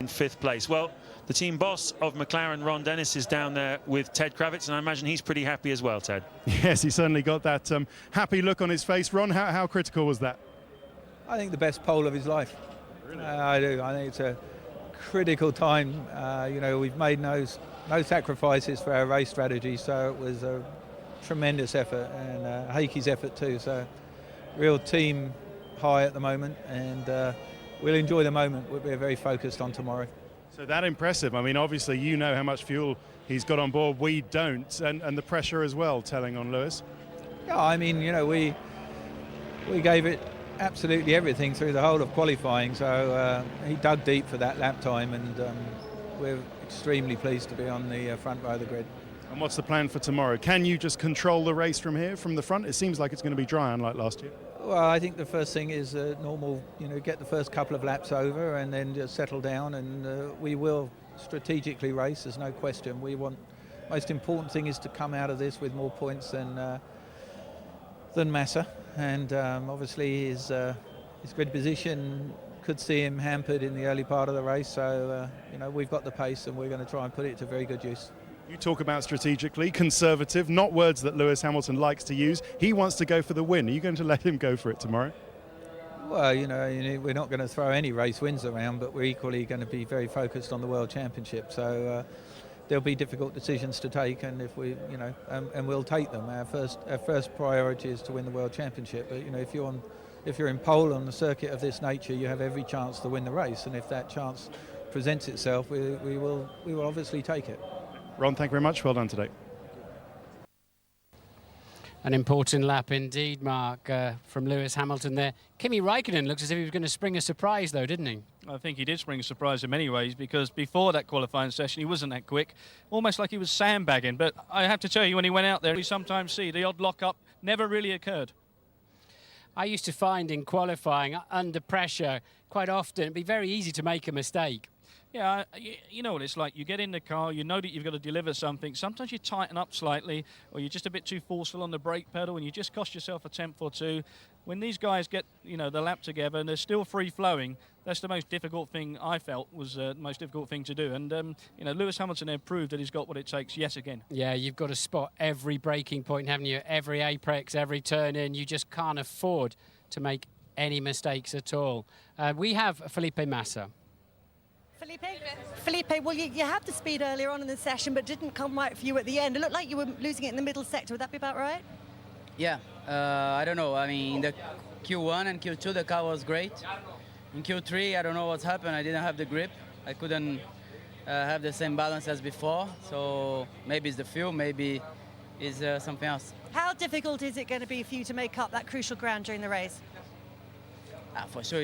in 5th place. Well, the team boss of McLaren, Ron Dennis, is down there with Ted Kravitz, and I imagine he's pretty happy as well, Ted. Yes, he certainly got that happy look on his face. Ron, how critical was that? I think the best pole of his life. Really? I do. I think it's a critical time. You know, we've made no sacrifices for our race strategy, so it was a tremendous effort, and Heikki's effort too. So, real team high at the moment, and we'll enjoy the moment. We're very focused on tomorrow. So that impressive. I mean, obviously you know how much fuel he's got on board. We don't, and the pressure as well telling on Lewis. Yeah, I mean, you know, we gave it absolutely everything through the whole of qualifying. So he dug deep for that lap time, and we're extremely pleased to be on the front row of the grid. And what's the plan for tomorrow? Can you just control the race from here, from the front? It seems like it's going to be dry, unlike last year. Well, I think the first thing is normal, you know, get the first couple of laps over and then just settle down, and we will strategically race, there's no question. We want, most important thing is to come out of this with more points than Massa, and obviously his grid position could see him hampered in the early part of the race, so you know, we've got the pace and we're going to try and put it to very good use. You talk about strategically, conservative, not words that Lewis Hamilton likes to use. He wants to go for the win. Are you going to let him go for it tomorrow? Well, you know, we're not going to throw any race wins around, but we're equally going to be very focused on the World Championship. So there'll be difficult decisions to take, and if we, you know, and we'll take them. Our first priority is to win the World Championship. But you know, if you're in pole on a circuit of this nature, you have every chance to win the race, and if that chance presents itself, we will obviously take it. Ron, thank you very much. Well done today. An important lap indeed, Mark, from Lewis Hamilton there. Kimi Raikkonen looks as if he was going to spring a surprise, though, didn't he? I think he did spring a surprise in many ways, because before that qualifying session he wasn't that quick, almost like he was sandbagging. But I have to tell you, when he went out there, we sometimes see the odd lock-up never really occurred. I used to find in qualifying, under pressure, quite often it'd be very easy to make a mistake. Yeah, you know what it's like. You get in the car, you know that you've got to deliver something. Sometimes you tighten up slightly, or you're just a bit too forceful on the brake pedal, and you just cost yourself a tenth or two. When these guys get, you know, the lap together and they're still free-flowing, that's the most difficult thing I felt was the most difficult thing to do. And, you know, Lewis Hamilton there proved that he's got what it takes yet again. Yeah, you've got to spot every braking point, haven't you? Every apex, every turn in. You just can't afford to make any mistakes at all. We have Felipe Massa. Felipe, well, you had the speed earlier on in the session, but didn't come right for you at the end. It looked like you were losing it in the middle sector. Would that be about right? Yeah, I don't know. I mean, in the Q1 and Q2, the car was great. In Q3, I don't know what's happened. I didn't have the grip. I couldn't have the same balance as before. So maybe it's the fuel, maybe it's something else. How difficult is it going to be for you to make up that crucial ground during the race? For sure,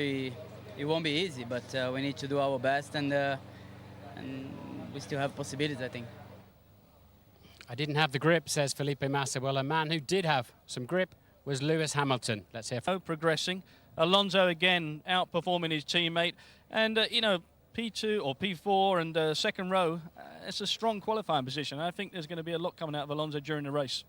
it won't be easy, but we need to do our best, and we still have possibilities, I think. I didn't have the grip, says Felipe Massa. Well, a man who did have some grip was Lewis Hamilton. Let's hear from progressing. Alonso again outperforming his teammate, and you know, P2 or P4 and second row, it's a strong qualifying position. I think there's going to be a lot coming out of Alonso during the race.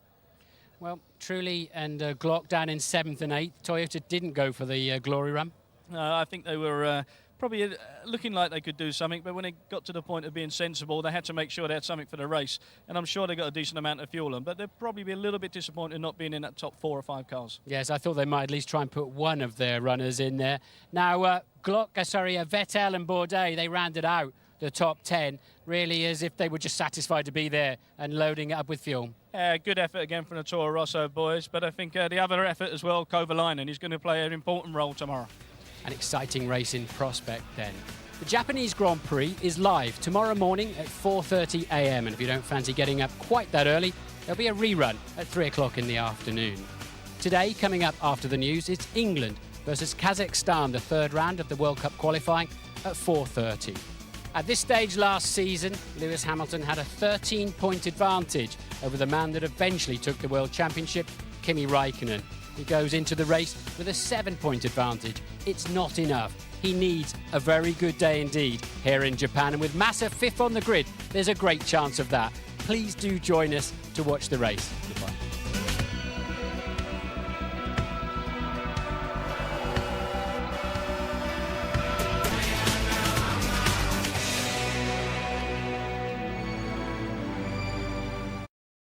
Well, Trulli and Glock down in 7th and 8th. Toyota didn't go for the glory run. I think they were probably looking like they could do something, but when it got to the point of being sensible, they had to make sure they had something for the race. And I'm sure they got a decent amount of fuel on, but they'll probably be a little bit disappointed not being in that top 4 or 5 cars. Yes, I thought they might at least try and put one of their runners in there. Now, Vettel and Bourdais, they rounded out the top 10, really as if they were just satisfied to be there and loading it up with fuel. Good effort again from the Toro Rosso boys, but I think the other effort as well, Kovalainen, is going to play an important role tomorrow. An exciting race in prospect then. The Japanese Grand Prix is live tomorrow morning at 4:30 a.m. and if you don't fancy getting up quite that early, there'll be a rerun at 3 o'clock in the afternoon. Today, coming up after the news, it's England versus Kazakhstan, the 3rd round of the World Cup qualifying at 4:30. At this stage last season, Lewis Hamilton had a 13-point advantage over the man that eventually took the World Championship, Kimi Raikkonen. He goes into the race with a 7-point advantage. It's not enough. He needs a very good day indeed here in Japan. And with Massa 5th on the grid, there's a great chance of that. Please do join us to watch the race. Goodbye.